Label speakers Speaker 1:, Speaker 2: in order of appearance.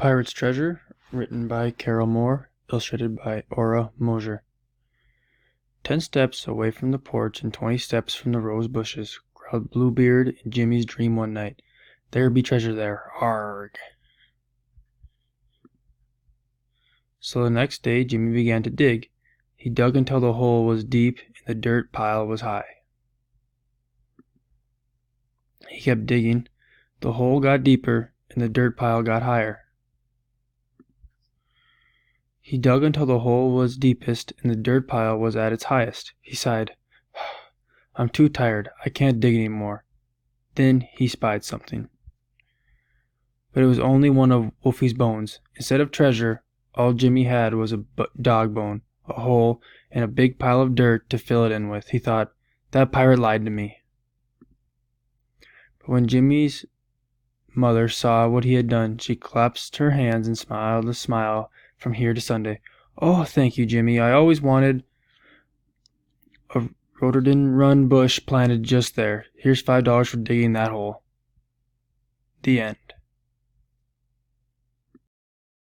Speaker 1: Pirate's Treasure, written by Carol Moore, illustrated by Aura Mosier. 10 steps away from the porch and 20 steps from the rose bushes, growled Bluebeard in Jimmy's dream one night. There be treasure there, arg! So the next day Jimmy began to dig. He dug until the hole was deep and the dirt pile was high. He kept digging. The hole got deeper and the dirt pile got higher. He dug until the hole was deepest and the dirt pile was at its highest. He sighed. I'm too tired. I can't dig any more. Then he spied something. But it was only one of Wolfie's bones. Instead of treasure, all Jimmy had was a dog bone, a hole, and a big pile of dirt to fill it in with. He thought, that pirate lied to me. But when Jimmy's mother saw what he had done, she clasped her hands and smiled a smile from here to Sunday. Oh, thank you, Jimmy. I always wanted a rhododendron bush planted just there. Here's $5 for digging that hole. The end.